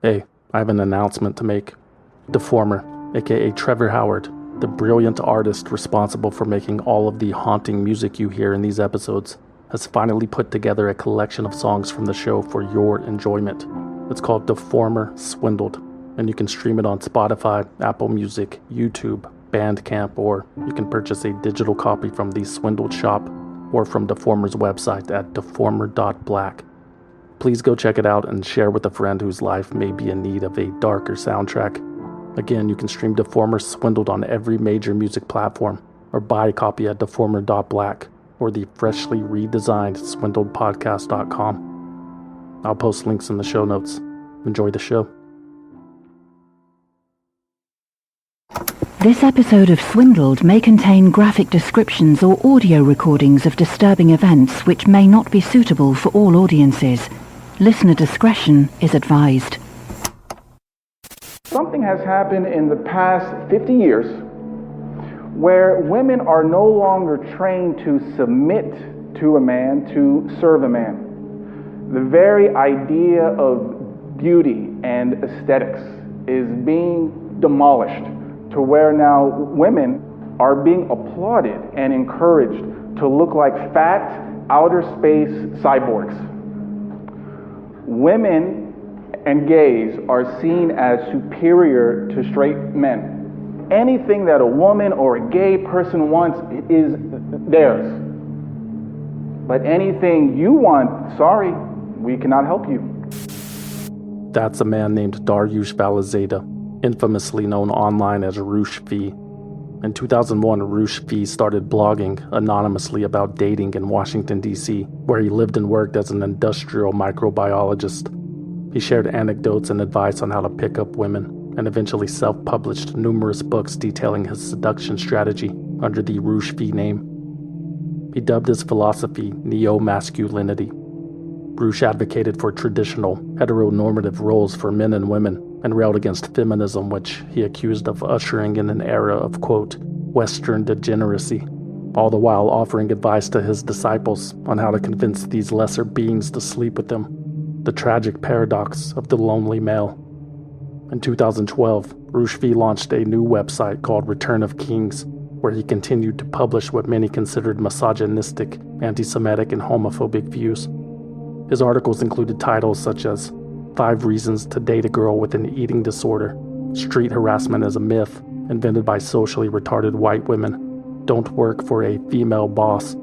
Hey, I have an announcement to make. Deformer, aka Trevor Howard, the brilliant artist responsible for making all of the haunting music you hear in these episodes, has finally put together a collection of songs from the show for your enjoyment. It's called Deformer Swindled, and you can stream it on Spotify, Apple Music, YouTube, Bandcamp, or you can purchase a digital copy from the Swindled shop or from Deformer's website at deformer.black. Please go check it out and share with a friend whose life may be in need of a darker soundtrack. Again, you can stream Deformer Swindled on every major music platform, or buy a copy at deformer.black or the freshly redesigned swindledpodcast.com. I'll post links in the show notes. Enjoy the show. This episode of Swindled may contain graphic descriptions or audio recordings of disturbing events which may not be suitable for all audiences. Listener discretion is advised. Something has happened in the past 50 years where women are no longer trained to submit to a man, to serve a man. The very idea of beauty and aesthetics is being demolished to where now women are being applauded and encouraged to look like fat, outer space cyborgs. Women and gays are seen as superior to straight men. Anything that a woman or a gay person wants is theirs. But anything you want, sorry, we cannot help you. That's a man named Dariush Valizada, infamously known online as Roosh V. In 2001, Roosh V started blogging anonymously about dating in Washington, D.C., where he lived and worked as an industrial microbiologist. He shared anecdotes and advice on how to pick up women, and eventually self-published numerous books detailing his seduction strategy under the Roosh V name. He dubbed his philosophy neo-masculinity. Roosh advocated for traditional, heteronormative roles for men and women, and railed against feminism, which he accused of ushering in an era of, quote, Western degeneracy, all the while offering advice to his disciples on how to convince these lesser beings to sleep with them. The tragic paradox of the lonely male. In 2012, Roosh V launched a new website called Return of Kings, where he continued to publish what many considered misogynistic, anti-Semitic, and homophobic views. His articles included titles such as 5 Reasons to Date a Girl with an Eating Disorder, Street Harassment is a Myth, invented by socially retarded white women, Don't Work for a Female Boss,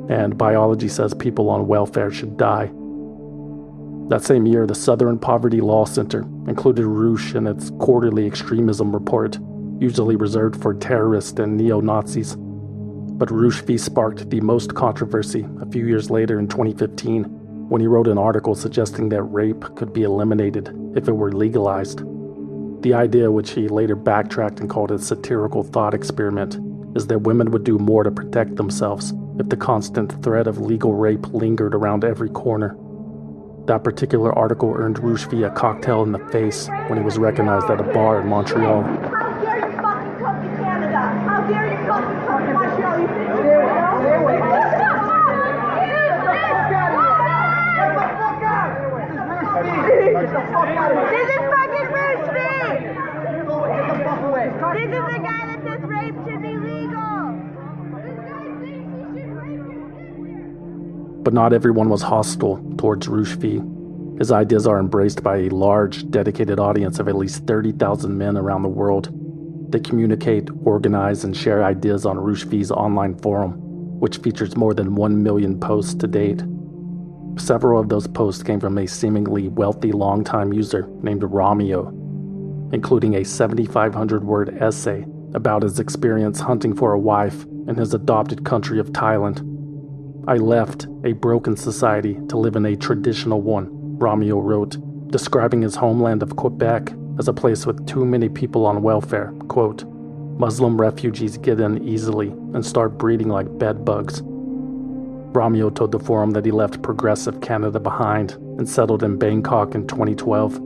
and Biology Says People on Welfare Should Die. That same year, the Southern Poverty Law Center included Roosh in its quarterly extremism report, usually reserved for terrorists and neo-Nazis. But Roosh V sparked the most controversy a few years later in 2015, when he wrote an article suggesting that rape could be eliminated if it were legalized. The idea, which he later backtracked and called a satirical thought experiment, is that women would do more to protect themselves if the constant threat of legal rape lingered around every corner. That particular article earned Roosh V a cocktail in the face when he was recognized at a bar in Montreal. How dare you fucking come to Canada? How dare you fucking come to Montreal? You think you This is fucking Roosh V! This is the guy that says rape should be legal! This guy thinks he should rape you. But not everyone was hostile towards Roosh V. His ideas are embraced by a large, dedicated audience of at least 30,000 men around the world. They communicate, organize, and share ideas on Roosh V's online forum, which features more than 1 million posts to date. Several of those posts came from a seemingly wealthy longtime user named Romeo, including a 7,500-word essay about his experience hunting for a wife in his adopted country of Thailand. I left a broken society to live in a traditional one, Romeo wrote, describing his homeland of Quebec as a place with too many people on welfare. Quote, Muslim refugees get in easily and start breeding like bed bugs. Romeo told the forum that he left progressive Canada behind and settled in Bangkok in 2012.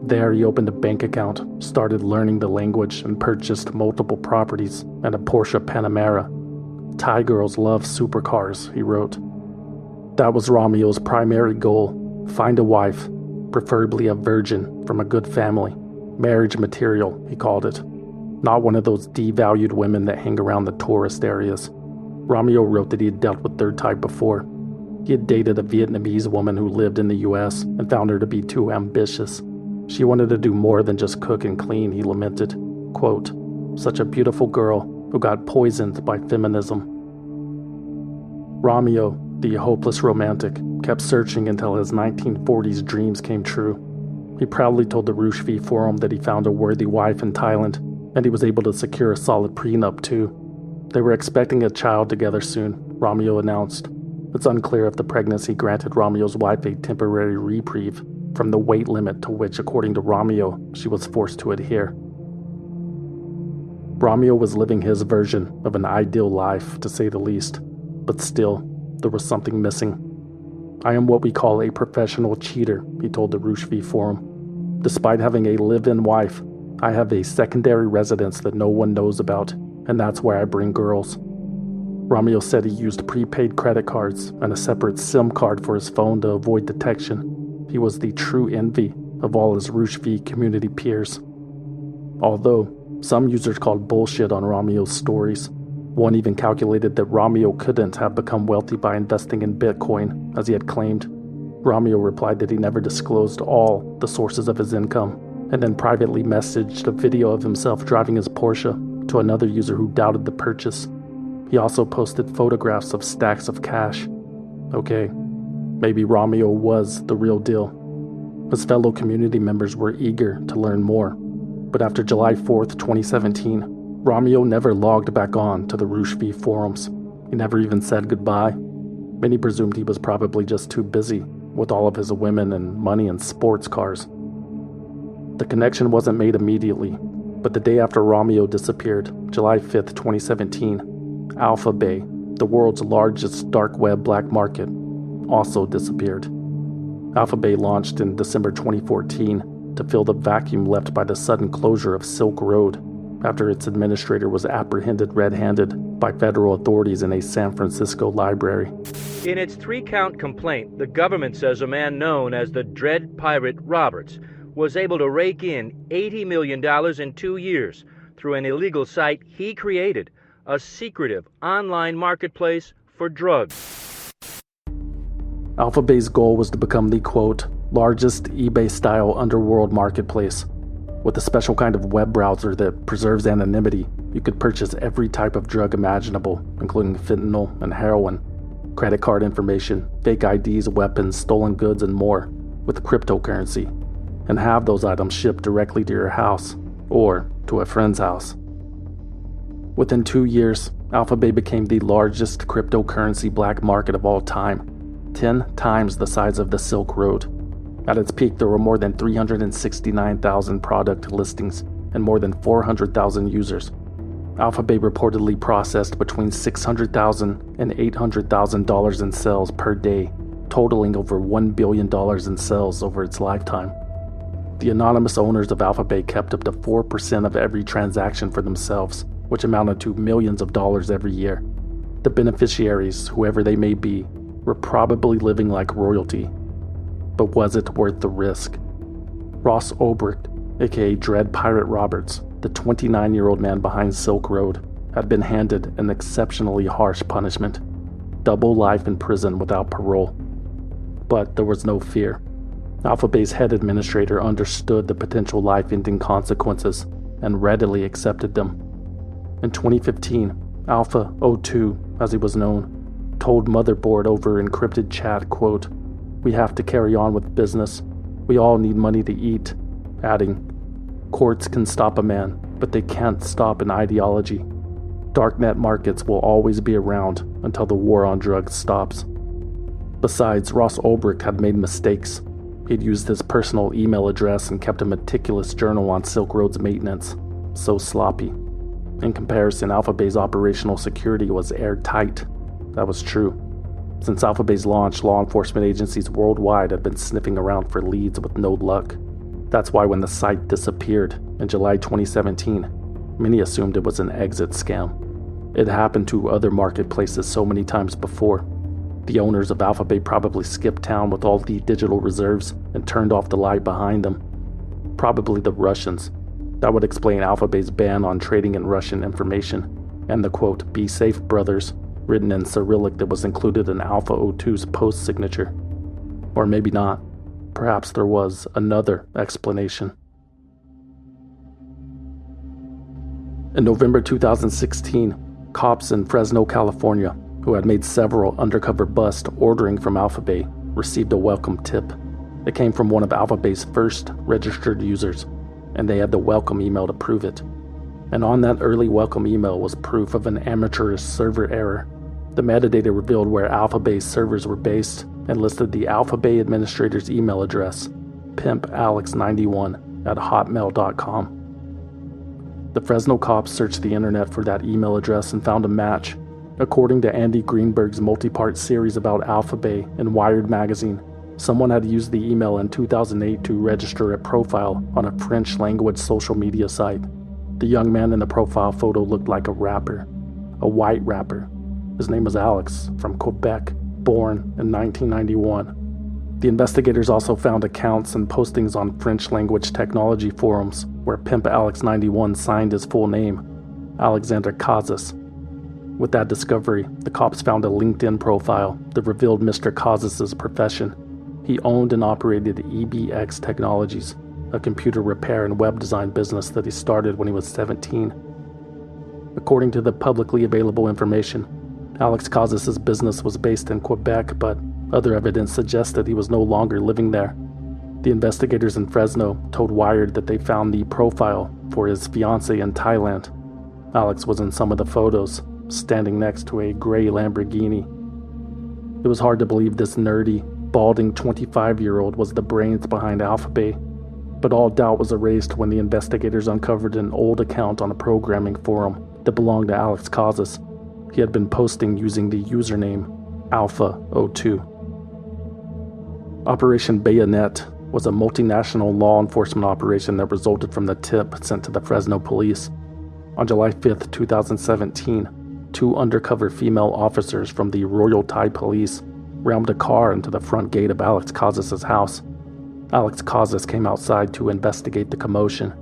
There he opened a bank account, started learning the language, and purchased multiple properties and a Porsche Panamera. Thai girls love supercars, he wrote. That was Romeo's primary goal, find a wife, preferably a virgin, from a good family. Marriage material, he called it. Not one of those devalued women that hang around the tourist areas. Romeo wrote that he had dealt with third type before. He had dated a Vietnamese woman who lived in the US and found her to be too ambitious. She wanted to do more than just cook and clean, he lamented. Quote, "Such a beautiful girl who got poisoned by feminism." Romeo, the hopeless romantic, kept searching until his 1940s dreams came true. He proudly told the Roosh V forum that he found a worthy wife in Thailand, and he was able to secure a solid prenup too. They were expecting a child together soon, Romeo announced. It's unclear if the pregnancy granted Romeo's wife a temporary reprieve from the weight limit to which, according to Romeo, she was forced to adhere. Romeo was living his version of an ideal life, to say the least, but still, there was something missing. "I am what we call a professional cheater," he told the Roosh V forum. "Despite having a live-in wife, I have a secondary residence that no one knows about, and that's where I bring girls." Romeo said he used prepaid credit cards and a separate SIM card for his phone to avoid detection. He was the true envy of all his Roosh V community peers. Although, some users called bullshit on Romeo's stories. One even calculated that Romeo couldn't have become wealthy by investing in Bitcoin, as he had claimed. Romeo replied that he never disclosed all the sources of his income, and then privately messaged a video of himself driving his Porsche to another user who doubted the purchase. He also posted photographs of stacks of cash. Okay, maybe Romeo was the real deal. His fellow community members were eager to learn more, but after July 4th, 2017, Romeo never logged back on to the Roosh V forums. He never even said goodbye. Many presumed he was probably just too busy with all of his women and money and sports cars. The connection wasn't made immediately, but the day after Romeo disappeared, July 5th, 2017, AlphaBay, the world's largest dark web black market, also disappeared. AlphaBay launched in December 2014 to fill the vacuum left by the sudden closure of Silk Road after its administrator was apprehended red-handed by federal authorities in a San Francisco library. In its 3-count complaint, the government says a man known as the Dread Pirate Roberts was able to rake in $80 million in 2 years through an illegal site he created, a secretive online marketplace for drugs. AlphaBay's goal was to become the, quote, largest eBay-style underworld marketplace. With a special kind of web browser that preserves anonymity, you could purchase every type of drug imaginable, including fentanyl and heroin, credit card information, fake IDs, weapons, stolen goods, and more, with cryptocurrency, and have those items shipped directly to your house, or to a friend's house. Within 2 years, AlphaBay became the largest cryptocurrency black market of all time, 10 times the size of the Silk Road. At its peak, there were more than 369,000 product listings and more than 400,000 users. AlphaBay reportedly processed between $600,000 and $800,000 in sales per day, totaling over $1 billion in sales over its lifetime. The anonymous owners of AlphaBay kept up to 4% of every transaction for themselves, which amounted to millions of dollars every year. The beneficiaries, whoever they may be, were probably living like royalty. But was it worth the risk? Ross Ulbricht, aka Dread Pirate Roberts, the 29-year-old man behind Silk Road, had been handed an exceptionally harsh punishment: double life in prison without parole. But there was no fear. AlphaBay's head administrator understood the potential life-ending consequences and readily accepted them. In 2015, Alpha 02, as he was known, told Motherboard over encrypted chat, quote, "We have to carry on with business. We all need money to eat," adding, "Courts can stop a man, but they can't stop an ideology. Darknet markets will always be around until the war on drugs stops." Besides, Ross Ulbricht had made mistakes. He'd used his personal email address and kept a meticulous journal on Silk Road's maintenance. So sloppy. In comparison, AlphaBay's operational security was airtight. That was true. Since AlphaBay's launch, law enforcement agencies worldwide had been sniffing around for leads with no luck. That's why when the site disappeared in July 2017, many assumed it was an exit scam. It happened to other marketplaces so many times before. The owners of AlphaBay probably skipped town with all the digital reserves and turned off the light behind them. probably the Russians. That would explain AlphaBay's ban on trading in Russian information, and the quote, "Be safe, brothers," written in Cyrillic that was included in Alpha 02's post signature. Or maybe not. Perhaps there was another explanation. In November 2016, cops in Fresno, California, who had made several undercover busts ordering from AlphaBay, received a welcome tip. It came from one of AlphaBay's first registered users, and they had the welcome email to prove it. And on that early welcome email was proof of an amateurish server error. The metadata revealed where AlphaBay's servers were based and listed the AlphaBay administrator's email address, pimpalex91@hotmail.com. The Fresno cops searched the internet for that email address and found a match. According to Andy Greenberg's multi-part series about AlphaBay in Wired magazine, someone had used the email in 2008 to register a profile on a French-language social media site. The young man in the profile photo looked like a rapper, a white rapper. His name was Alex, from Quebec, born in 1991. The investigators also found accounts and postings on French-language technology forums where Pimp Alex 91 signed his full name, Alexander Kazas. With that discovery, the cops found a LinkedIn profile that revealed Mr. Kazas' profession. He owned and operated EBX Technologies, a computer repair and web design business that he started when he was 17. According to the publicly available information, Alex Kazas' business was based in Quebec, but other evidence suggested he was no longer living there. The investigators in Fresno told Wired that they found the profile for his fiancée in Thailand. Alex was in some of the photos, standing next to a gray Lamborghini. It was hard to believe this nerdy, balding 25-year-old was the brains behind AlphaBay, but all doubt was erased when the investigators uncovered an old account on a programming forum that belonged to Alex Kazas. He had been posting using the username Alpha02. Operation Bayonet was a multinational law enforcement operation that resulted from the tip sent to the Fresno police. On July 5, 2017, 2 undercover female officers from the Royal Thai Police rammed a car into the front gate of Alex Kazas' house. Alex Kazas came outside to investigate the commotion.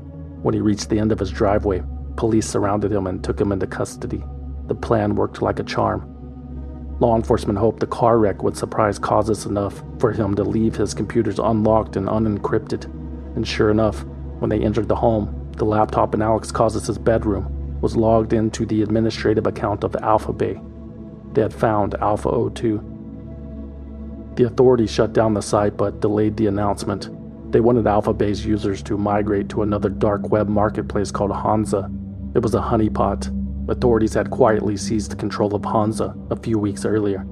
When he reached the end of his driveway, police surrounded him and took him into custody. The plan worked like a charm. Law enforcement hoped the car wreck would surprise Kazas enough for him to leave his computers unlocked and unencrypted. And sure enough, when they entered the home, the laptop in Alex Kazas' bedroom was logged into the administrative account of AlphaBay. They had found Alpha02. The authorities shut down the site but delayed the announcement. They wanted AlphaBay's users to migrate to another dark web marketplace called Hansa. It was a honeypot. Authorities had quietly seized control of Hansa a few weeks earlier.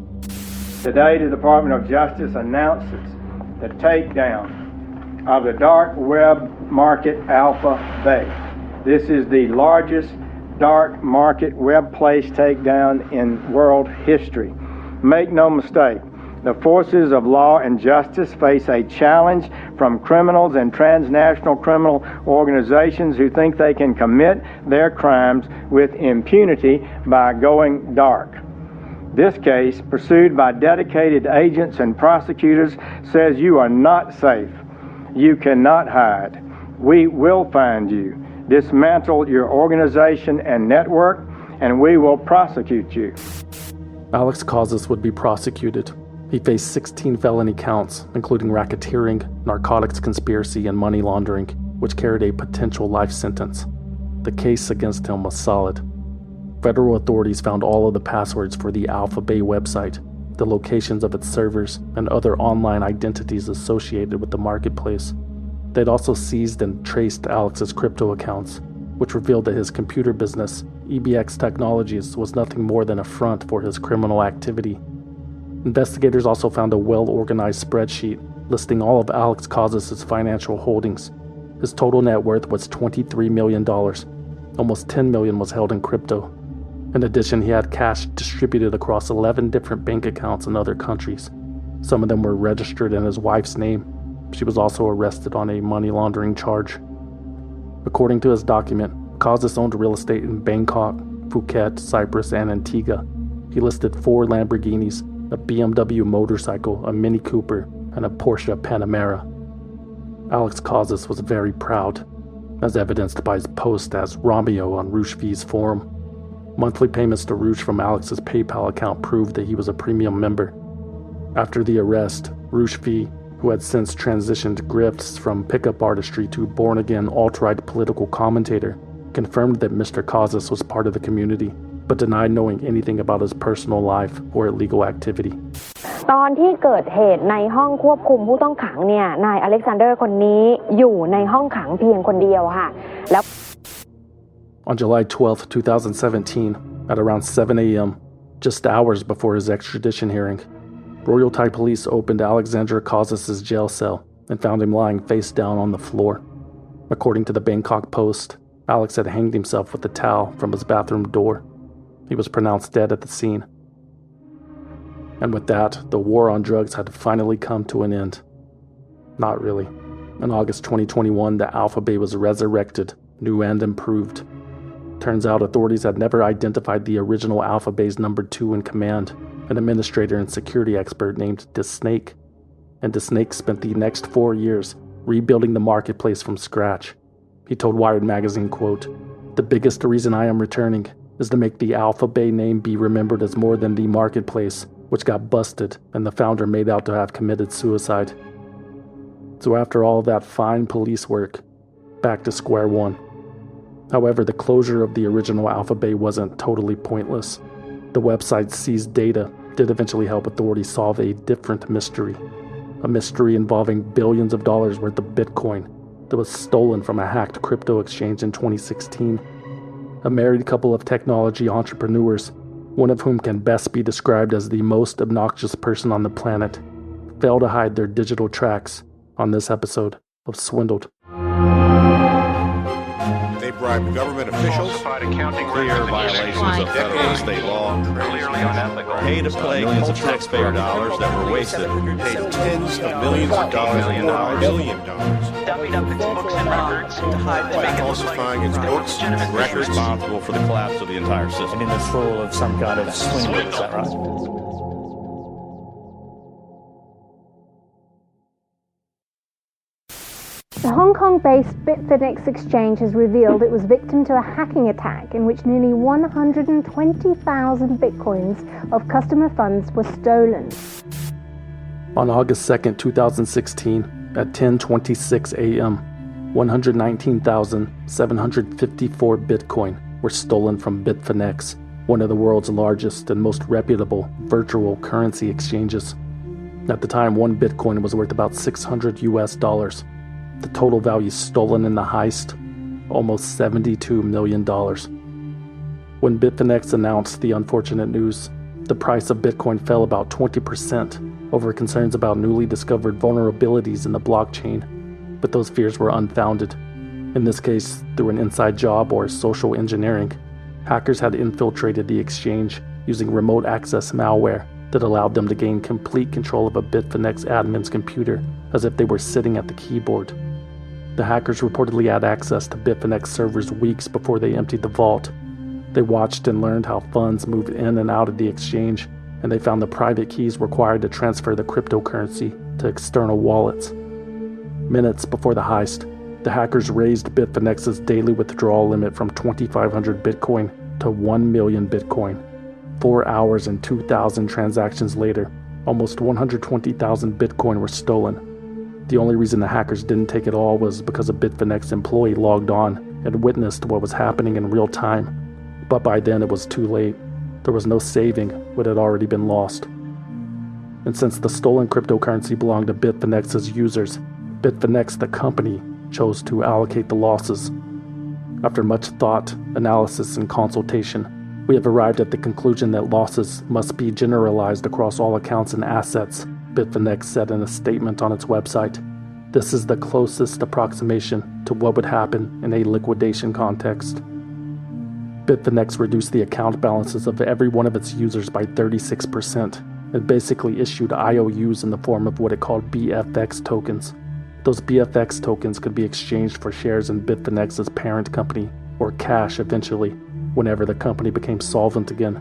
Today, the Department of Justice announces the takedown of the dark web market AlphaBay. This is the largest dark market web place takedown in world history. Make no mistake, the forces of law and justice face a challenge from criminals and transnational criminal organizations who think they can commit their crimes with impunity by going dark. This case, pursued by dedicated agents and prosecutors, says you are not safe. You cannot hide. We will find you, dismantle your organization and network, and we will prosecute you. Alex Kazas would be prosecuted. He faced 16 felony counts, including racketeering, narcotics conspiracy, and money laundering, which carried a potential life sentence. The case against him was solid. Federal authorities found all of the passwords for the AlphaBay website, the locations of its servers, and other online identities associated with the marketplace. They'd also seized and traced Alex's crypto accounts, which revealed that his computer business, EBX Technologies, was nothing more than a front for his criminal activity. Investigators also found a well-organized spreadsheet listing all of Alex Kazas' financial holdings. His total net worth was $23 million. Almost $10 million was held in crypto. In addition, he had cash distributed across 11 different bank accounts in other countries. Some of them were registered in his wife's name. She was also arrested on a money laundering charge. According to his document, Kazas owned real estate in Bangkok, Phuket, Cyprus, and Antigua. He listed 4 Lamborghinis, a BMW motorcycle, a Mini Cooper, and a Porsche Panamera. Alex Casas was very proud, as evidenced by his post as Romeo on RooshV's forum. Monthly payments to Roosh from Alex's PayPal account proved that he was a premium member. After the arrest, RooshV, who had since transitioned grifts from pickup artistry to born-again alt-right political commentator, confirmed that Mr. Casas was part of the community, but denied knowing anything about his personal life or illegal activity. ตอนที่เกิดเหตุในห้องควบคุมผู้ต้องขังเนี่ยนายอเล็กซานเดอร์คนนี้อยู่ในห้องขังเพียงคนเดียวค่ะแล้ว On July 12, 2017, at around 7 a.m., just hours before his extradition hearing, Royal Thai police opened Alexander Casas' jail cell and found him lying face down on the floor. According to the Bangkok Post, Alex had hanged himself with a towel from his bathroom door. He was pronounced dead at the scene. And with that, the war on drugs had finally come to an end. Not really. In August 2021, the AlphaBay was resurrected, new and improved. Turns out authorities had never identified the original AlphaBay's number 2 in command, an administrator and security expert named DeSnake. And DeSnake spent the next 4 years rebuilding the marketplace from scratch. He told Wired magazine, quote, "The biggest reason I am returning is to make the AlphaBay name be remembered as more than the marketplace, which got busted and the founder made out to have committed suicide." So after all that fine police work, back to square one. However, the closure of the original AlphaBay wasn't totally pointless. The website's seized data did eventually help authorities solve a different mystery. A mystery involving billions of dollars worth of Bitcoin that was stolen from a hacked crypto exchange in 2016. A married couple of technology entrepreneurs, one of whom can best be described as the most obnoxious person on the planet, fail to hide their digital tracks on this episode of Swindled. They bribed government officials, clear violations of federal and state law, pay to play millions of taxpayer dollars that were wasted, paid tens of millions of dollars, $1 billion, dummied up its books and records to hide by falsifying its books and records, responsible for the collapse of the entire system. And in the thrall of some kind of swindle, is that right? The Hong Kong-based Bitfinex exchange has revealed it was victim to a hacking attack in which nearly 120,000 bitcoins of customer funds were stolen. On August 2nd, 2016, at 10:26 a.m., 119,754 bitcoin were stolen from Bitfinex, one of the world's largest and most reputable virtual currency exchanges. At the time, one bitcoin was worth about $600. The total value stolen in the heist, almost $72 million. When Bitfinex announced the unfortunate news, the price of Bitcoin fell about 20% over concerns about newly discovered vulnerabilities in the blockchain, but those fears were unfounded. In this case, through an inside job or social engineering, hackers had infiltrated the exchange using remote access malware that allowed them to gain complete control of a Bitfinex admin's computer as if they were sitting at the keyboard. The hackers reportedly had access to Bitfinex servers weeks before they emptied the vault. They watched and learned how funds moved in and out of the exchange, and they found the private keys required to transfer the cryptocurrency to external wallets. Minutes before the heist, the hackers raised Bitfinex's daily withdrawal limit from 2,500 Bitcoin to 1 million Bitcoin. 4 hours and 2,000 transactions later, almost 120,000 Bitcoin were stolen. The only reason the hackers didn't take it all was because a Bitfinex employee logged on and witnessed what was happening in real time. But by then it was too late. There was no saving what had already been lost. And since the stolen cryptocurrency belonged to Bitfinex's users, Bitfinex, the company, chose to allocate the losses. After much thought, analysis, and consultation, we have arrived at the conclusion that losses must be generalized across all accounts and assets, Bitfinex said in a statement on its website. This is the closest approximation to what would happen in a liquidation context. Bitfinex reduced the account balances of every one of its users by 36% and basically issued IOUs in the form of what it called BFX tokens. Those BFX tokens could be exchanged for shares in Bitfinex's parent company or cash eventually, whenever the company became solvent again.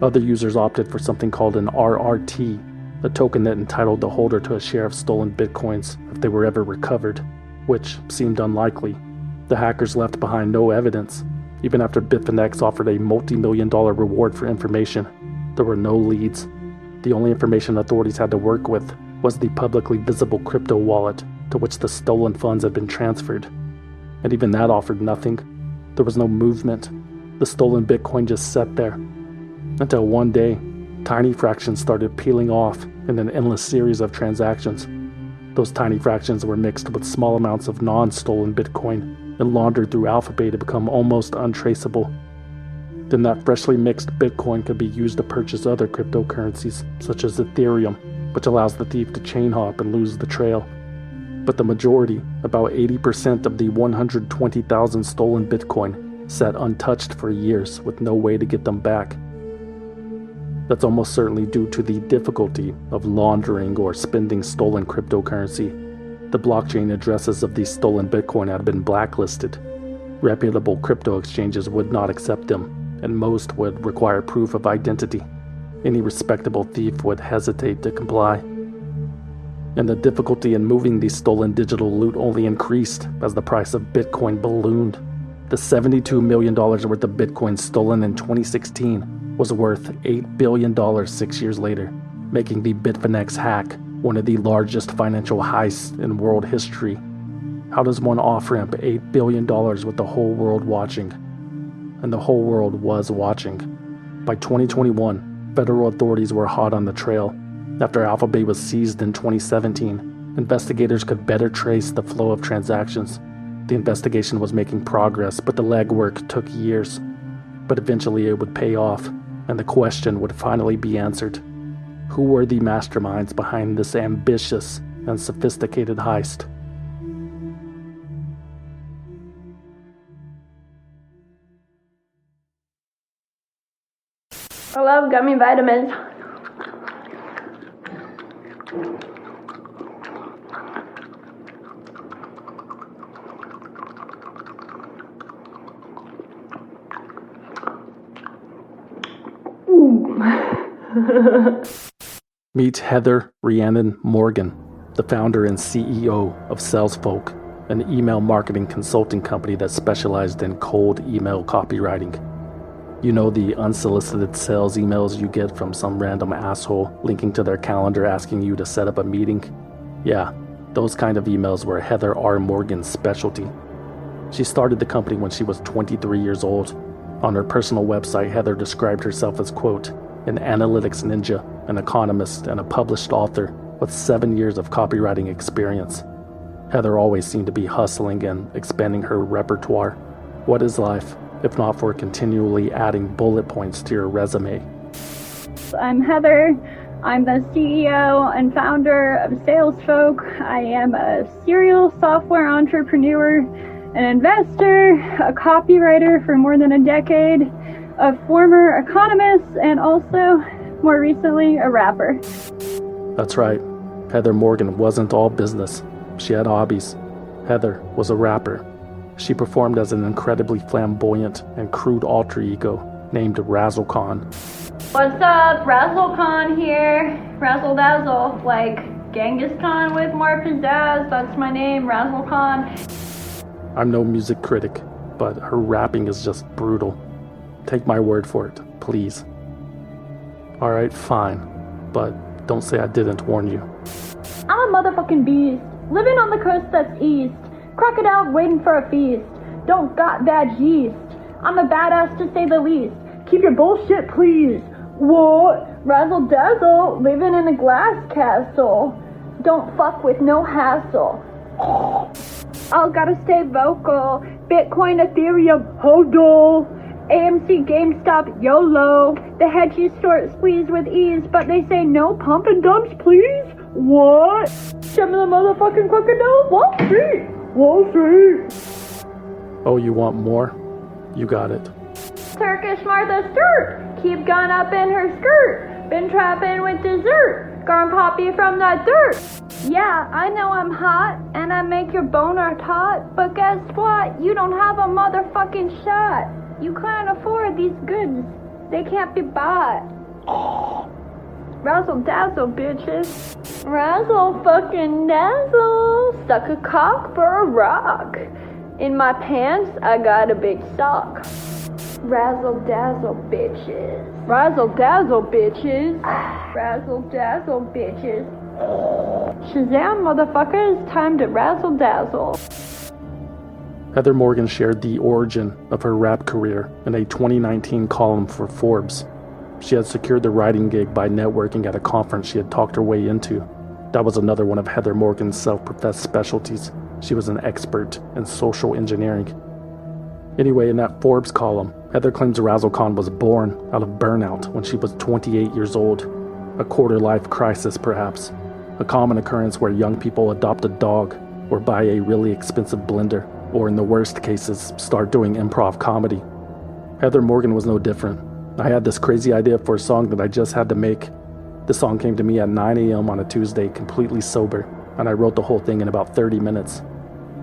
Other users opted for something called an RRT, a token that entitled the holder to a share of stolen bitcoins if they were ever recovered, which seemed unlikely. The hackers left behind no evidence. Even after Bitfinex offered a multi-million-dollar reward for information, there were no leads. The only information authorities had to work with was the publicly visible crypto wallet to which the stolen funds had been transferred. And even that offered nothing. There was no movement. The stolen Bitcoin just sat there. Until one day, tiny fractions started peeling off in an endless series of transactions. Those tiny fractions were mixed with small amounts of non-stolen Bitcoin and laundered through AlphaBay to become almost untraceable. Then that freshly mixed Bitcoin could be used to purchase other cryptocurrencies, such as Ethereum, which allows the thief to chain hop and lose the trail. But the majority, about 80% of the 120,000 stolen Bitcoin, sat untouched for years with no way to get them back. That's almost certainly due to the difficulty of laundering or spending stolen cryptocurrency. The blockchain addresses of these stolen Bitcoin had been blacklisted. Reputable crypto exchanges would not accept them, and most would require proof of identity. Any respectable thief would hesitate to comply. And the difficulty in moving the stolen digital loot only increased as the price of Bitcoin ballooned. The $72 million worth of Bitcoin stolen in 2016 was worth $8 billion 6 years later, making the Bitfinex hack one of the largest financial heists in world history. How does one off-ramp $8 billion with the whole world watching? And the whole world was watching. By 2021, federal authorities were hot on the trail. After AlphaBay was seized in 2017, investigators could better trace the flow of transactions. The investigation was making progress, but the legwork took years. But eventually it would pay off, and the question would finally be answered. Who were the masterminds behind this ambitious and sophisticated heist? I love gummy vitamins. Meet Heather Rhiannon Morgan, the founder and CEO of Salesfolk, an email marketing consulting company that specialized in cold email copywriting. You know, the unsolicited sales emails you get from some random asshole linking to their calendar asking you to set up a meeting? Yeah, those kind of emails were Heather R. Morgan's specialty. She started the company when she was 23 years old. On her personal website, Heather described herself as, quote, an analytics ninja, an economist, and a published author with 7 years of copywriting experience. Heather always seemed to be hustling and expanding her repertoire. What is life, if not for continually adding bullet points to your resume? I'm Heather. I'm the CEO and founder of Salesfolk. I am a serial software entrepreneur, an investor, a copywriter for more than a decade, a former economist, and also, more recently, a rapper. That's right. Heather Morgan wasn't all business. She had hobbies. Heather was a rapper. She performed as an incredibly flamboyant and crude alter ego named Razzlekhan. What's up? Razzlekhan here. Razzle dazzle. Like Genghis Khan with more pizzazz. That's my name, Razzlekhan. I'm no music critic, but her rapping is just brutal. Take my word for it, please. Alright, fine. But don't say I didn't warn you. I'm a motherfucking beast. Living on the coast that's east. Crocodile waiting for a feast. Don't got bad yeast. I'm a badass to say the least. Keep your bullshit, please. What? Razzle dazzle, living in a glass castle. Don't fuck with no hassle. I'll gotta stay vocal. Bitcoin, Ethereum, hodl. AMC, GameStop, YOLO. The hedges short squeeze with ease, but they say no pump and dumps, please. What? Some of the motherfucking crocodile? Wall Street. Wall Street. Oh, you want more? You got it. Turkish Martha Stewart. Keep gun up in her skirt. Been trapping with dessert. Gone poppy from that dirt. Yeah, I know I'm hot, and I make your boner taut, but guess what? You don't have a motherfucking shot. You can't afford these goods. They can't be bought. Razzle dazzle, bitches. Razzle fucking dazzle. Suck a cock for a rock. In my pants, I got a big sock. Razzle dazzle, bitches. Razzle dazzle, bitches. Razzle dazzle, bitches. Shazam, motherfuckers, time to razzle dazzle. Heather Morgan shared the origin of her rap career in a 2019 column for Forbes. She had secured the writing gig by networking at a conference she had talked her way into. That was another one of Heather Morgan's self-professed specialties. She was an expert in social engineering. Anyway, in that Forbes column, Heather claims Razzlekhan was born out of burnout when she was 28 years old. A quarter-life crisis, perhaps. A common occurrence where young people adopt a dog or buy a really expensive blender, or in the worst cases, start doing improv comedy. Heather Morgan was no different. I had this crazy idea for a song that I just had to make. The song came to me at 9 a.m. on a Tuesday, completely sober, and I wrote the whole thing in about 30 minutes.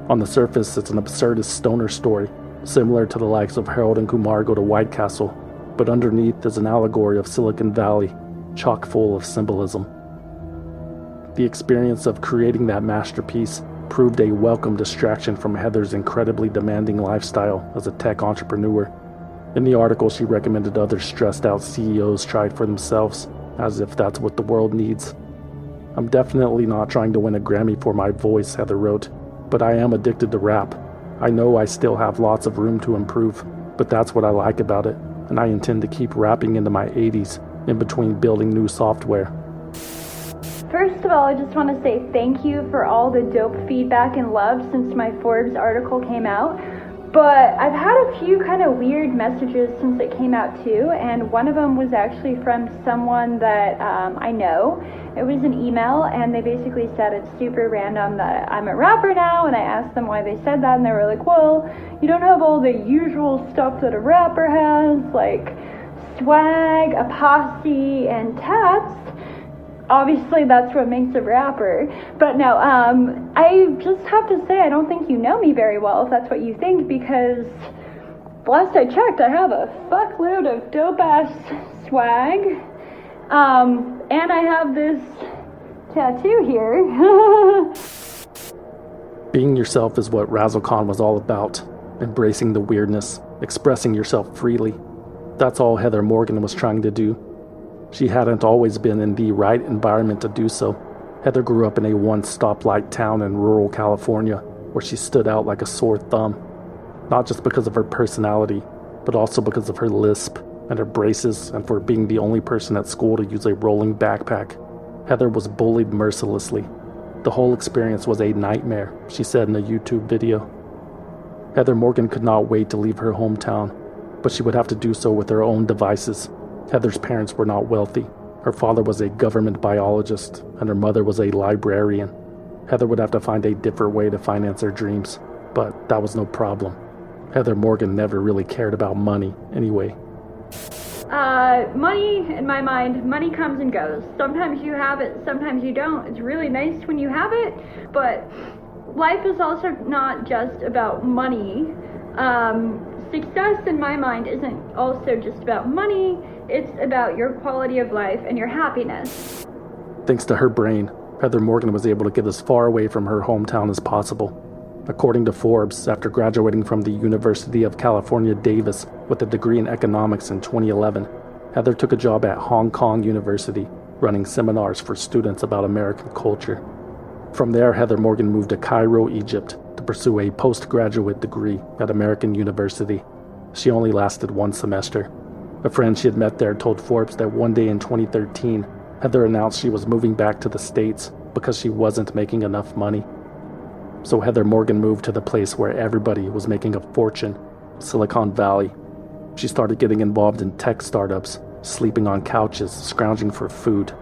On the surface, it's an absurdist stoner story, similar to the likes of Harold and Kumar Go to White Castle, but underneath is an allegory of Silicon Valley, chock full of symbolism. The experience of creating that masterpiece proved a welcome distraction from Heather's incredibly demanding lifestyle as a tech entrepreneur. In the article, she recommended other stressed-out CEOs try it for themselves, as if that's what the world needs. I'm definitely not trying to win a Grammy for my voice, Heather wrote, but I am addicted to rap. I know I still have lots of room to improve, but that's what I like about it, and I intend to keep rapping into my 80s, in between building new software. First of all, I just want to say thank you for all the dope feedback and love since my Forbes article came out. But I've had a few kind of weird messages since it came out too, and one of them was actually from someone that I know. It was an email, and they basically said it's super random that I'm a rapper now, and I asked them why they said that, and they were like, well, you don't have all the usual stuff that a rapper has, like swag, a posse, and tats. Obviously, that's what makes a rapper. But no, I just have to say, I don't think you know me very well, if that's what you think, because last I checked, I have a fuckload of dope-ass swag. And I have this tattoo here. Being yourself is what Razzlekhan was all about. Embracing the weirdness, expressing yourself freely. That's all Heather Morgan was trying to do. She hadn't always been in the right environment to do so. Heather grew up in a one-stoplight town in rural California where she stood out like a sore thumb. Not just because of her personality, but also because of her lisp and her braces and for being the only person at school to use a rolling backpack. Heather was bullied mercilessly. The whole experience was a nightmare, she said in a YouTube video. Heather Morgan could not wait to leave her hometown, but she would have to do so with her own devices. Heather's parents were not wealthy. Her father was a government biologist, and her mother was a librarian. Heather would have to find a different way to finance her dreams, but that was no problem. Heather Morgan never really cared about money, anyway. Money, in my mind, money comes and goes. Sometimes you have it, sometimes you don't. It's really nice when you have it, but life is also not just about money. Success, in my mind, isn't also just about money. It's about your quality of life and your happiness. Thanks to her brain, Heather Morgan was able to get as far away from her hometown as possible. According to Forbes, after graduating from the University of California, Davis with a degree in economics in 2011, Heather took a job at Hong Kong University, running seminars for students about American culture. From there, Heather Morgan moved to Cairo, Egypt, to pursue a postgraduate degree at American University. She only lasted one semester. A friend she had met there told Forbes that one day in 2013, Heather announced she was moving back to the States because she wasn't making enough money. So Heather Morgan moved to the place where everybody was making a fortune, Silicon Valley. She started getting involved in tech startups, sleeping on couches, scrounging for food.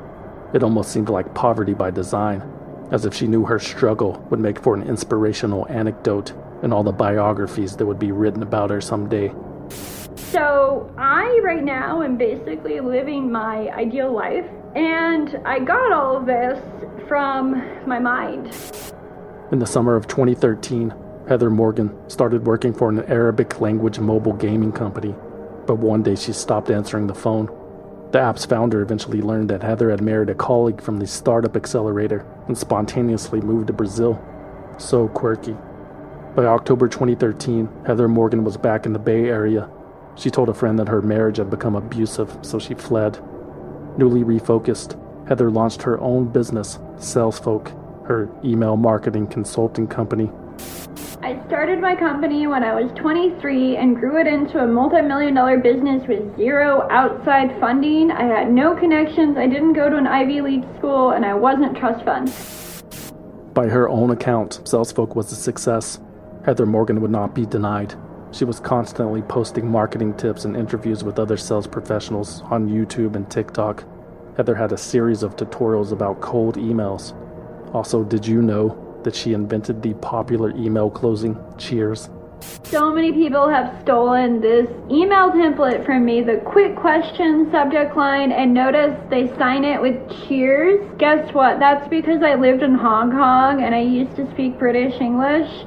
It almost seemed like poverty by design, as if she knew her struggle would make for an inspirational anecdote in all the biographies that would be written about her someday. So I, right now, am basically living my ideal life, and I got all of this from my mind. In the summer of 2013, Heather Morgan started working for an Arabic language mobile gaming company, but one day she stopped answering the phone. The app's founder eventually learned that Heather had married a colleague from the startup accelerator and spontaneously moved to Brazil. So quirky. By October 2013, Heather Morgan was back in the Bay Area. She told a friend that her marriage had become abusive, so she fled. Newly refocused, Heather launched her own business, Salesfolk, her email marketing consulting company. I started my company when I was 23 and grew it into a multi-million-dollar business with zero outside funding. I had no connections, I didn't go to an Ivy League school, and I wasn't trust fund. By her own account, Salesfolk was a success. Heather Morgan would not be denied. She was constantly posting marketing tips and interviews with other sales professionals on YouTube and TikTok. Heather had a series of tutorials about cold emails. Also, did you know that she invented the popular email closing, Cheers? So many people have stolen this email template from me, the quick question subject line, and notice they sign it with cheers. Guess what? That's because I lived in Hong Kong and I used to speak British English.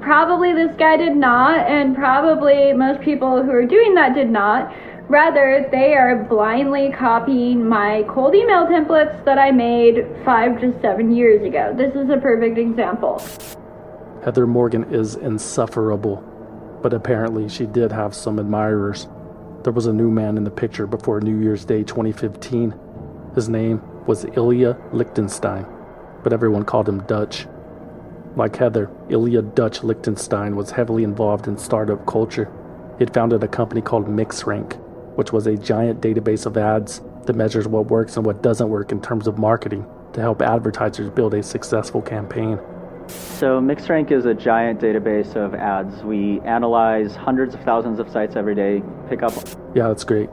Probably this guy did not, and probably most people who are doing that did not. Rather, they are blindly copying my cold email templates that I made 5 to 7 years ago. This is a perfect example. Heather Morgan is insufferable, but apparently she did have some admirers. There was a new man in the picture before New Year's Day 2015. His name was Ilya Lichtenstein, but everyone called him Dutch. Like Heather, Ilya Dutch Lichtenstein was heavily involved in startup culture. He had founded a company called MixRank, which was a giant database of ads that measures what works and what doesn't work in terms of marketing to help advertisers build a successful campaign. So MixRank is a giant database of ads. We analyze hundreds of thousands of sites every day, pick up... Yeah, that's great.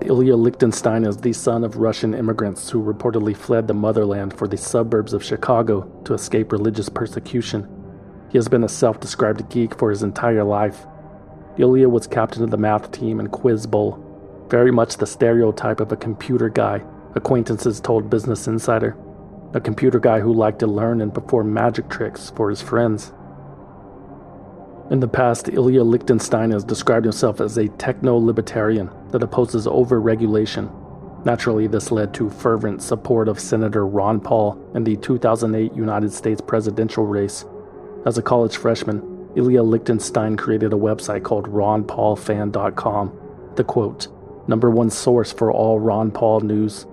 Ilya Lichtenstein is the son of Russian immigrants who reportedly fled the motherland for the suburbs of Chicago to escape religious persecution. He has been a self-described geek for his entire life. Ilya was captain of the math team in Quiz Bowl, very much the stereotype of a computer guy, acquaintances told Business Insider. A computer guy who liked to learn and perform magic tricks for his friends. In the past, Ilya Lichtenstein has described himself as a techno-libertarian that opposes over-regulation. Naturally, this led to fervent support of Senator Ron Paul in the 2008 United States presidential race. As a college freshman, Ilya Lichtenstein created a website called RonPaulFan.com, the quote, #1 source for all Ron Paul news.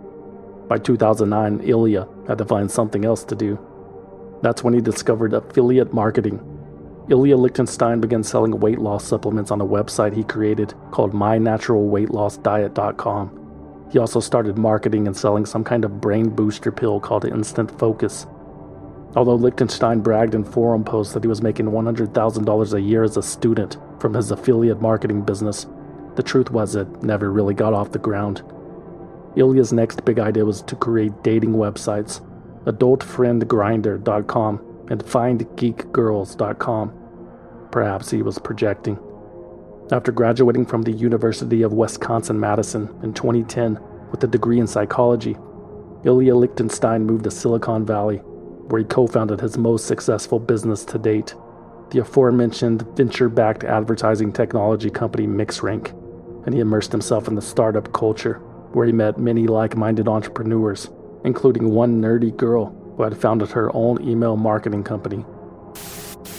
By 2009, Ilya had to find something else to do. That's when he discovered affiliate marketing. Ilya Lichtenstein began selling weight loss supplements on a website he created called MyNaturalWeightLossDiet.com. He also started marketing and selling some kind of brain booster pill called Instant Focus. Although Lichtenstein bragged in forum posts that he was making $100,000 a year as a student from his affiliate marketing business, the truth was it never really got off the ground. Ilya's next big idea was to create dating websites, AdultFriendGrinder.com and FindGeekGirls.com. Perhaps he was projecting. After graduating from the University of Wisconsin-Madison in 2010 with a degree in psychology, Ilya Lichtenstein moved to Silicon Valley, where he co-founded his most successful business to date, the aforementioned venture-backed advertising technology company MixRank, and he immersed himself in the startup culture, where he met many like-minded entrepreneurs, including one nerdy girl who had founded her own email marketing company.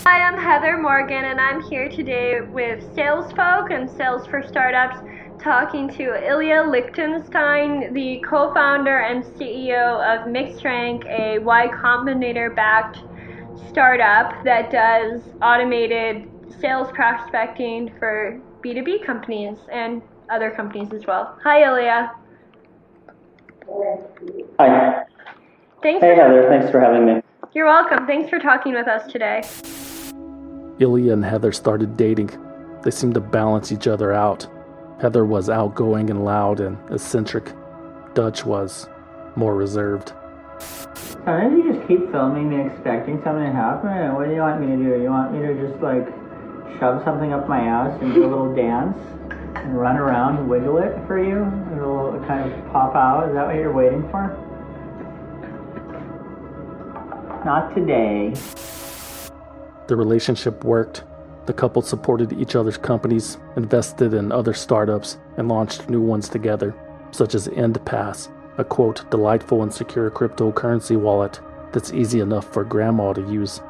Hi, I'm Heather Morgan, and I'm here today with Salesfolk and Sales for Startups, talking to Ilya Lichtenstein, the co-founder and CEO of MixRank, a Y Combinator-backed startup that does automated sales prospecting for B2B companies and other companies as well. Hi, Ilya. Hi. Hey, Heather. Thanks for having me. You're welcome. Thanks for talking with us today. Ilya and Heather started dating. They seemed to balance each other out. Heather was outgoing and loud and eccentric. Dutch was more reserved. Sometimes you just keep filming me expecting something to happen. What do you want me to do? You want me to just shove something up my ass and do a little dance and run around and wiggle it for you? It'll kind of pop out. Is that what you're waiting for? Not today. The relationship worked. The couple supported each other's companies, invested in other startups, and launched new ones together. such as EndPass, a quote, delightful and secure cryptocurrency wallet that's easy enough for grandma to use.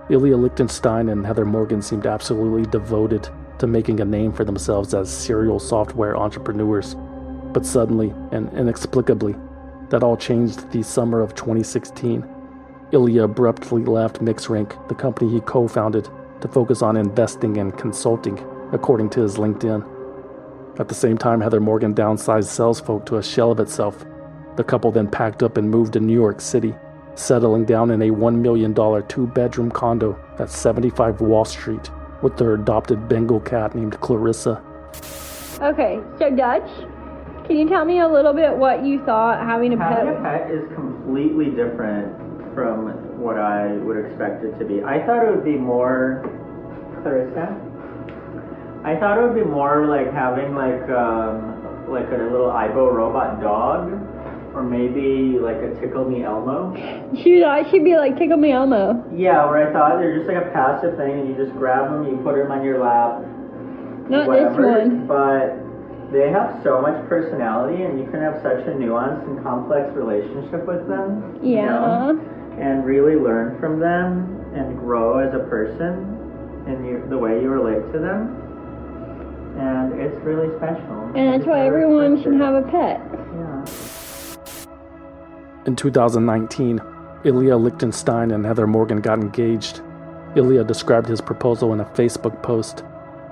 Ilya Lichtenstein and Heather Morgan seemed absolutely devoted to making a name for themselves as serial software entrepreneurs. But suddenly and inexplicably, that all changed the summer of 2016. Ilya abruptly left MixRank, the company he co-founded, to focus on investing and consulting, according to his LinkedIn. At the same time, Heather Morgan downsized Salesfolk to a shell of itself. The couple then packed up and moved to New York City, settling down in a $1 million two-bedroom condo at 75 Wall Street with their adopted Bengal cat named Clarissa. Okay, so Dutch, can you tell me a little bit what you thought having a pet? Having a pet is completely different from what I would expect it to be. I thought it would be more... Clarissa? I thought it would be more like having like a little Aibo robot dog, or maybe like a Tickle Me Elmo. She'd be like Tickle Me Elmo. Yeah, where I thought they're just like a passive thing, and you just grab them, you put them on your lap. Not whatever. this one. But they have so much personality, and you can have such a nuanced and complex relationship with them. Yeah. You know, and really learn from them and grow as a person in the way you relate to them. And it's really special. And that's why everyone should have a pet. Yeah. In 2019, Ilya Lichtenstein and Heather Morgan got engaged. Ilya described his proposal in a Facebook post.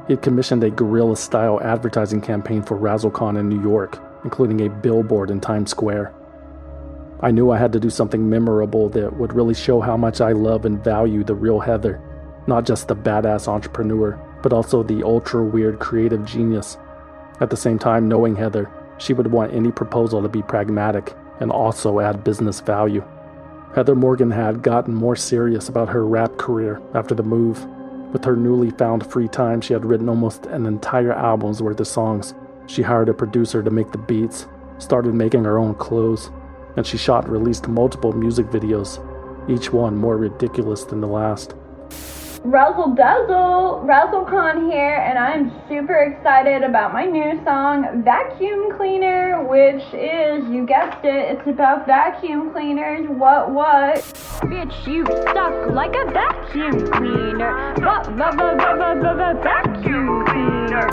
He had commissioned a guerrilla-style advertising campaign for Razzlekhan in New York, including a billboard in Times Square. I knew I had to do something memorable that would really show how much I love and value the real Heather, not just the badass entrepreneur, but also the ultra-weird creative genius. At the same time, knowing Heather, she would want any proposal to be pragmatic and also add business value. Heather Morgan had gotten more serious about her rap career after the move. With her newly found free time, she had written almost an entire album's worth of songs. She hired a producer to make the beats, started making her own clothes, and she shot and released multiple music videos, each one more ridiculous than the last. Razzle Dazzle, Razzlekhan here, and I'm super excited about my new song, Vacuum Cleaner, which is, you guessed it, it's about vacuum cleaners. What? Bitch, you suck like a vacuum cleaner. Vacuum cleaner.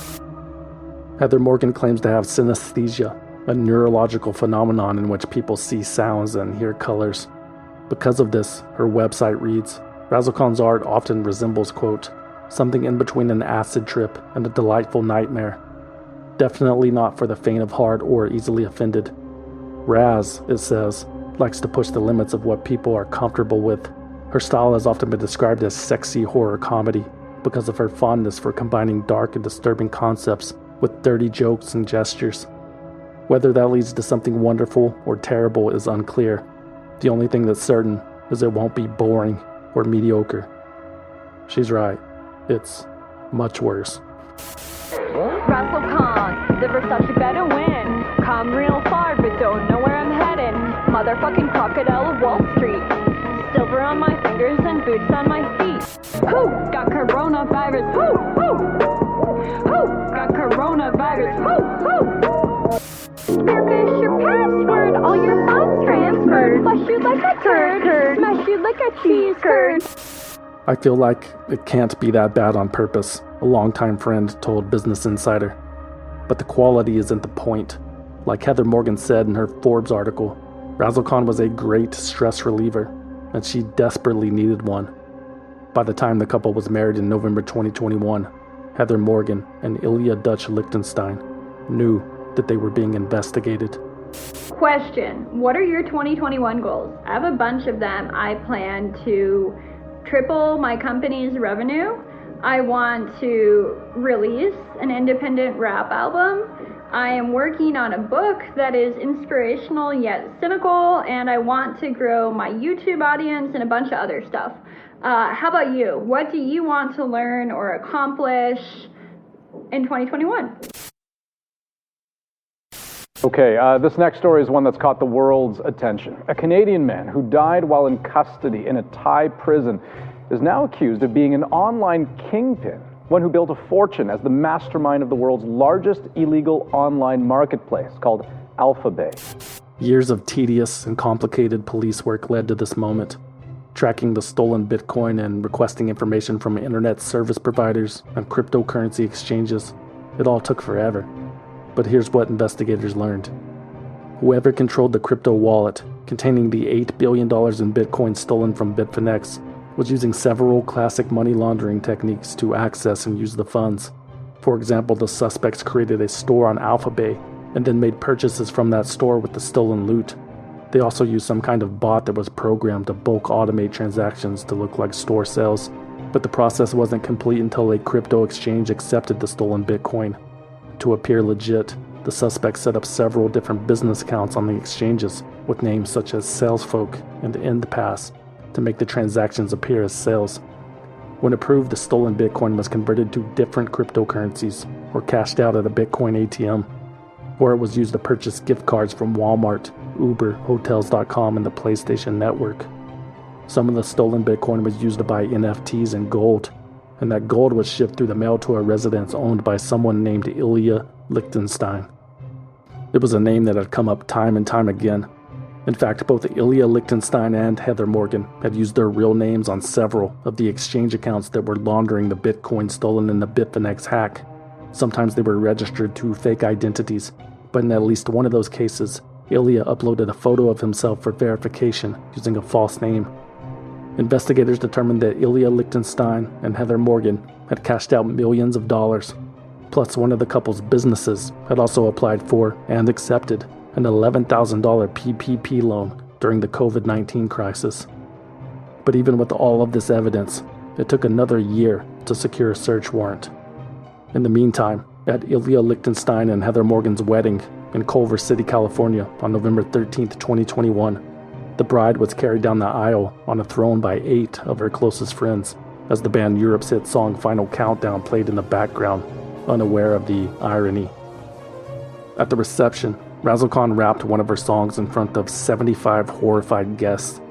Heather Morgan claims to have synesthesia, a neurological phenomenon in which people see sounds and hear colors. Because of this, her website reads, Razzlekhan's art often resembles, quote, something in between an acid trip and a delightful nightmare. Definitely not for the faint of heart or easily offended. Raz, it says, likes to push the limits of what people are comfortable with. Her style has often been described as sexy horror comedy because of her fondness for combining dark and disturbing concepts with dirty jokes and gestures. Whether that leads to something wonderful or terrible is unclear. The only thing that's certain is it won't be boring or mediocre. She's right. It's much worse. Razzlekhan, the Versace better win. Come real far, but don't know where I'm heading. Motherfucking crocodile of Wall Street. Silver on my fingers and boots on my feet. Who got coronavirus? Who got coronavirus? Who? Spearfish your password, all your funds transferred. Flush you like a turd, smash you like a cheese curd. I feel like it can't be that bad on purpose, a longtime friend told Business Insider. But the quality isn't the point. Like Heather Morgan said in her Forbes article, Razzlekhan was a great stress reliever, and she desperately needed one. By the time the couple was married in November 2021, Heather Morgan and Ilya Dutch Lichtenstein knew that they were being investigated. Question, what are your 2021 goals? I have a bunch of them. I plan to triple my company's revenue. I want to release an independent rap album. I am working on a book that is inspirational yet cynical, and I want to grow my YouTube audience and a bunch of other stuff. How about you? What do you want to learn or accomplish in 2021? Okay, this next story is one that's caught the world's attention. A Canadian man who died while in custody in a Thai prison is now accused of being an online kingpin one who built a fortune as the mastermind of the world's largest illegal online marketplace called AlphaBay. Years of tedious and complicated police work led to this moment. Tracking the stolen Bitcoin and requesting information from internet service providers and cryptocurrency exchanges, it all took forever. But here's what investigators learned. Whoever controlled the crypto wallet containing the $8 billion in Bitcoin stolen from Bitfinex was using several classic money laundering techniques to access and use the funds. For example, the suspects created a store on AlphaBay and then made purchases from that store with the stolen loot. They also used some kind of bot that was programmed to bulk automate transactions to look like store sales, but the process wasn't complete until a crypto exchange accepted the stolen Bitcoin. To appear legit, the suspects set up several different business accounts on the exchanges with names such as Salesfolk and EndPass to make the transactions appear as sales. When approved, the stolen Bitcoin was converted to different cryptocurrencies or cashed out at a Bitcoin ATM, or it was used to purchase gift cards from Walmart, Uber, Hotels.com, and the PlayStation Network. Some of the stolen Bitcoin was used to buy NFTs and gold, and that gold was shipped through the mail to a residence owned by someone named Ilya Lichtenstein. It was a name that had come up time and time again. In fact, both Ilya Lichtenstein and Heather Morgan had used their real names on several of the exchange accounts that were laundering the Bitcoin stolen in the Bitfinex hack. Sometimes they were registered to fake identities, but in at least one of those cases, Ilya uploaded a photo of himself for verification using a false name. Investigators determined that Ilya Lichtenstein and Heather Morgan had cashed out millions of dollars. Plus, one of the couple's businesses had also applied for and accepted an $11,000 PPP loan during the COVID-19 crisis. But even with all of this evidence, it took another year to secure a search warrant. In the meantime, at Ilya Lichtenstein and Heather Morgan's wedding in Culver City, California on November 13, 2021, the bride was carried down the aisle on a throne by 8 of her closest friends as the band Europe's hit song Final Countdown played in the background, unaware of the irony. At the reception, Razzlekhan rapped one of her songs in front of 75 horrified guests.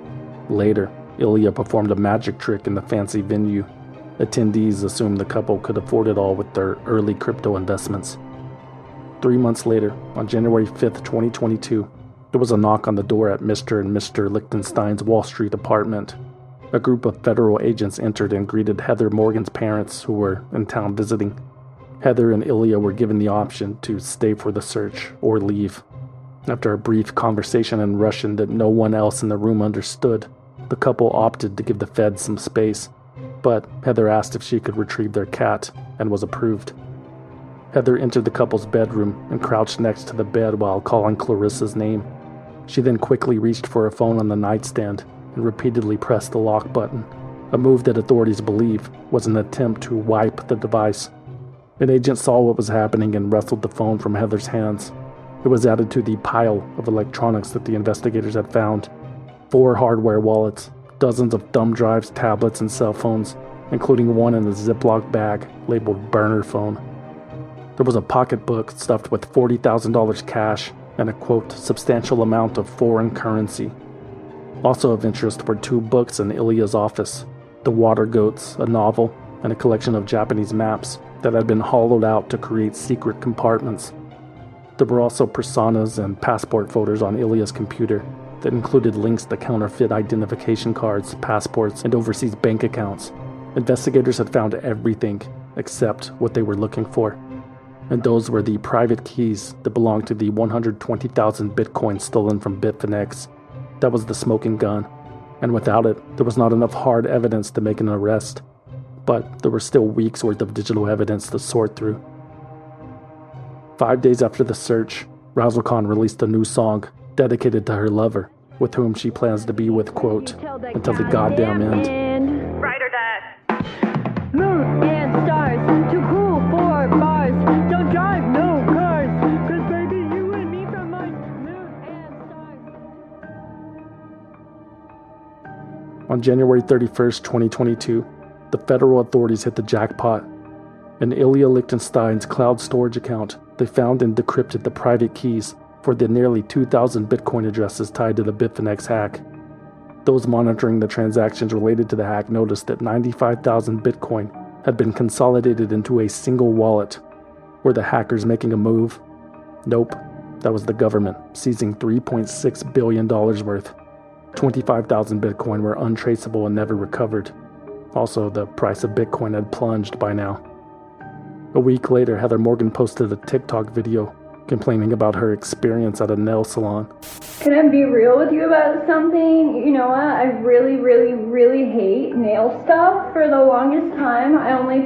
Later, Ilya performed a magic trick in the fancy venue. Attendees assumed the couple could afford it all with their early crypto investments. 3 months later, on January 5th, 2022, there was a knock on the door at Mr. and Mr. Lichtenstein's Wall Street apartment. A group of federal agents entered and greeted Heather Morgan's parents, who were in town visiting. Heather and Ilya were given the option to stay for the search or leave. After a brief conversation in Russian that no one else in the room understood, the couple opted to give the feds some space, but Heather asked if she could retrieve their cat and was approved. Heather entered the couple's bedroom and crouched next to the bed while calling Clarissa's name. She then quickly reached for a phone on the nightstand and repeatedly pressed the lock button, a move that authorities believe was an attempt to wipe the device. An agent saw what was happening and wrestled the phone from Heather's hands. It was added to the pile of electronics that the investigators had found: 4 hardware wallets, dozens of thumb drives, tablets, and cell phones, including one in a Ziploc bag labeled burner phone. There was a pocketbook stuffed with $40,000 cash and a, quote, substantial amount of foreign currency. Also of interest were 2 books in Ilya's office: The Water Goats, a novel, and a collection of Japanese maps that had been hollowed out to create secret compartments. There were also personas and passport photos on Ilya's computer that included links to counterfeit identification cards, passports, and overseas bank accounts. Investigators had found everything except what they were looking for, and those were the private keys that belonged to the 120,000 Bitcoin stolen from Bitfinex. That was the smoking gun, and without it, there was not enough hard evidence to make an arrest. But there were still weeks worth of digital evidence to sort through. 5 days after the search, Razzlekhan released a new song dedicated to her lover, with whom she plans to be with, quote, until the goddamn end. Ride or die. Moon and stars, too cool for bars. Don't drive no cars, 'cause baby, you and me from Mars. Moon and stars. On January 31st, 2022, the federal authorities hit the jackpot. In Ilya Lichtenstein's cloud storage account, they found and decrypted the private keys for the nearly 2,000 Bitcoin addresses tied to the Bitfinex hack. Those monitoring the transactions related to the hack noticed that 95,000 Bitcoin had been consolidated into a single wallet. Were the hackers making a move? Nope. That was the government, seizing $3.6 billion worth. 25,000 Bitcoin were untraceable and never recovered. Also, the price of Bitcoin had plunged by now. A week later, Heather Morgan posted a TikTok video complaining about her experience at a nail salon. Can I be real with you about something? You know what? I really hate nail stuff. For the longest time, I only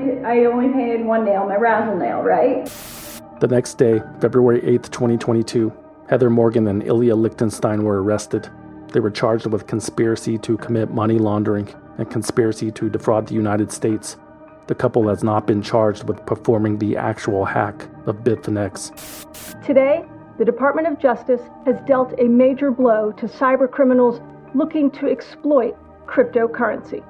painted one nail, my Razzle nail, right? The next day, February 8th, 2022, Heather Morgan and Ilya Lichtenstein were arrested. They were charged with conspiracy to commit money laundering and conspiracy to defraud the United States. The couple has not been charged with performing the actual hack of Bitfinex. Today, the Department of Justice has dealt a major blow to cybercriminals looking to exploit cryptocurrency.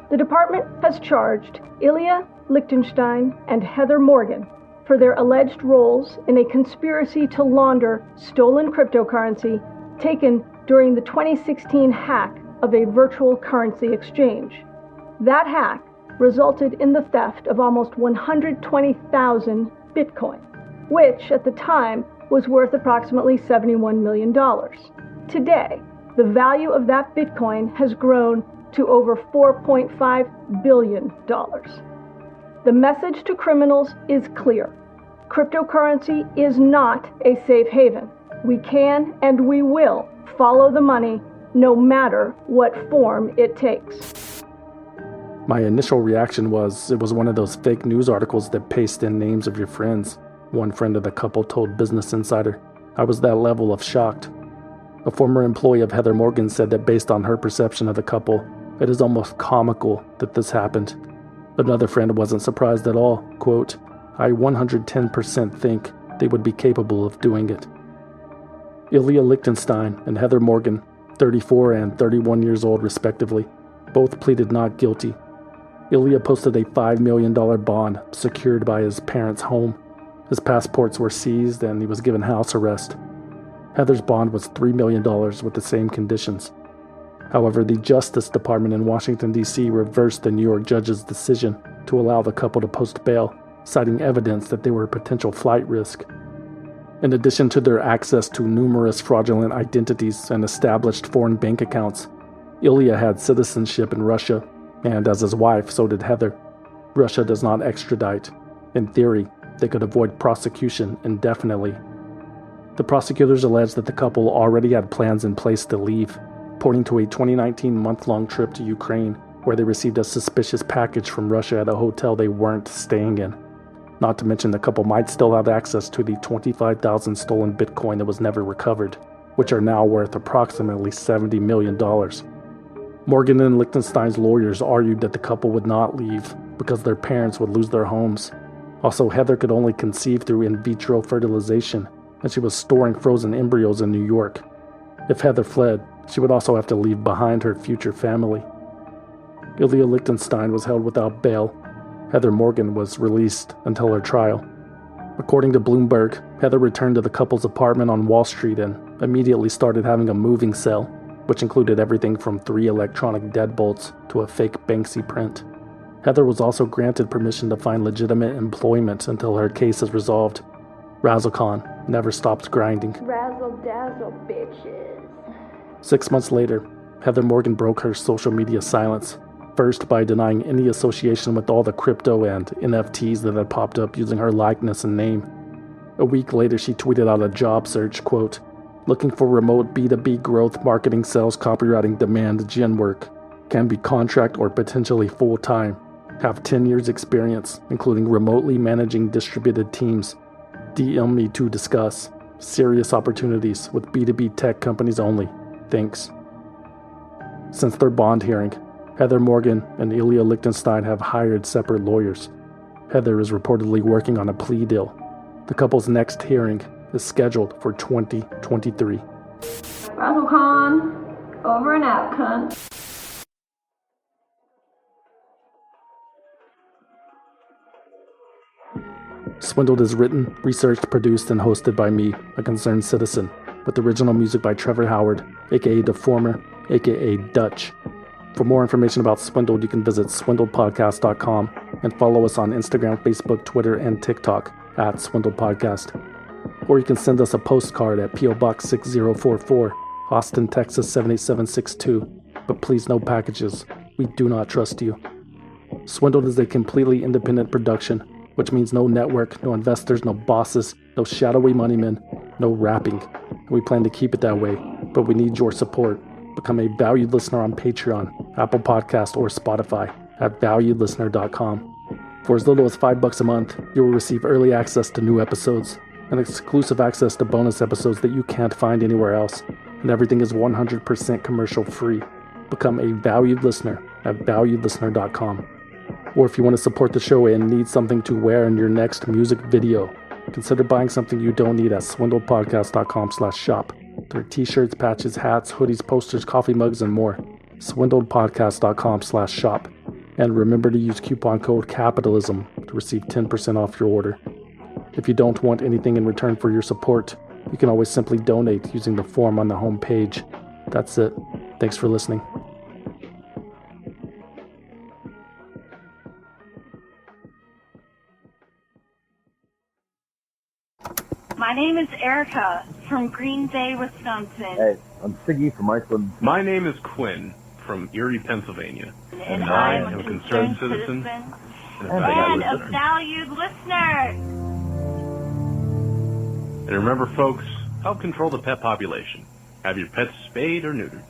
The department has charged Ilya Lichtenstein and Heather Morgan for their alleged roles in a conspiracy to launder stolen cryptocurrency taken during the 2016 hack of a virtual currency exchange. That hack resulted in the theft of almost 120,000 Bitcoin, which at the time was worth approximately $71 million. Today, the value of that Bitcoin has grown to over $4.5 billion. The message to criminals is clear. Cryptocurrency is not a safe haven. We can and we will follow the money no matter what form it takes. My initial reaction was it was one of those fake news articles that paste in names of your friends, one friend of the couple told Business Insider. I was that level of shocked. A former employee of Heather Morgan said that based on her perception of the couple, it is almost comical that this happened. Another friend wasn't surprised at all. Quote, I 110% think they would be capable of doing it. Ilya Lichtenstein and Heather Morgan, 34 and 31 years old respectively, both pleaded not guilty. Ilya posted a $5 million bond secured by his parents' home. His passports were seized and he was given house arrest. Heather's bond was $3 million with the same conditions. However, the Justice Department in Washington, D.C. reversed the New York judge's decision to allow the couple to post bail, citing evidence that they were a potential flight risk. In addition to their access to numerous fraudulent identities and established foreign bank accounts, Ilya had citizenship in Russia, and as his wife, so did Heather. Russia does not extradite. In theory, they could avoid prosecution indefinitely. The prosecutors alleged that the couple already had plans in place to leave, pointing to a 2019 month-long trip to Ukraine, where they received a suspicious package from Russia at a hotel they weren't staying in. Not to mention the couple might still have access to the 25,000 stolen Bitcoin that was never recovered, which are now worth approximately $70 million. Morgan and Lichtenstein's lawyers argued that the couple would not leave because their parents would lose their homes. Also, Heather could only conceive through in vitro fertilization, and she was storing frozen embryos in New York. If Heather fled, she would also have to leave behind her future family. Ilya Lichtenstein was held without bail. Heather Morgan was released until her trial. According to Bloomberg, Heather returned to the couple's apartment on Wall Street and immediately started having a moving cell, which included everything from 3 electronic deadbolts to a fake Banksy print. Heather was also granted permission to find legitimate employment until her case is resolved. Razzlekhan never stopped grinding. Razzle dazzle, bitches. 6 months later, Heather Morgan broke her social media silence, first by denying any association with all the crypto and NFTs that had popped up using her likeness and name. A week later, she tweeted out a job search, quote, looking for remote B2B growth, marketing, sales, copywriting, demand gen work. Can be contract or potentially full-time. Have 10 years experience, including remotely managing distributed teams. DM me to discuss. Serious opportunities with B2B tech companies only. Thanks. Since their bond hearing, Heather Morgan and Ilya Lichtenstein have hired separate lawyers. Heather is reportedly working on a plea deal. The couple's next hearing is scheduled for 2023. Razzlekhan, over and out, cunt. Swindled is written, researched, produced, and hosted by me, a concerned citizen, with original music by Trevor Howard, aka Deformer, aka Dutch. For more information about Swindled, you can visit swindledpodcast.com and follow us on Instagram, Facebook, Twitter, and TikTok at Swindle Podcast. Or you can send us a postcard at P.O. Box 6044, Austin, Texas 78762. But please, no packages. We do not trust you. Swindled is a completely independent production, which means no network, no investors, no bosses, no shadowy money men, no rapping. We plan to keep it that way, but we need your support. Become a valued listener on Patreon, Apple Podcast, or Spotify at valuedlistener.com. For as little as $5 a month, you will receive early access to new episodes and exclusive access to bonus episodes that you can't find anywhere else, and everything is 100% commercial free. Become a valued listener at valuedlistener.com. Or if you want to support the show and need something to wear in your next music video, consider buying something you don't need at swindledpodcast.com/shop. There are t-shirts, patches, hats, hoodies, posters, coffee mugs, and more. swindledpodcast.com/shop. And remember to use coupon code CAPITALISM to receive 10% off your order. If you don't want anything in return for your support, you can always simply donate using the form on the home page. That's it. Thanks for listening. My name is Erica from Green Bay, Wisconsin. Hey, I'm Siggy from Iceland. My name is Quinn from Erie, Pennsylvania. And I am a concerned citizen and a valued listener. And remember, folks, help control the pet population. Have your pets spayed or neutered.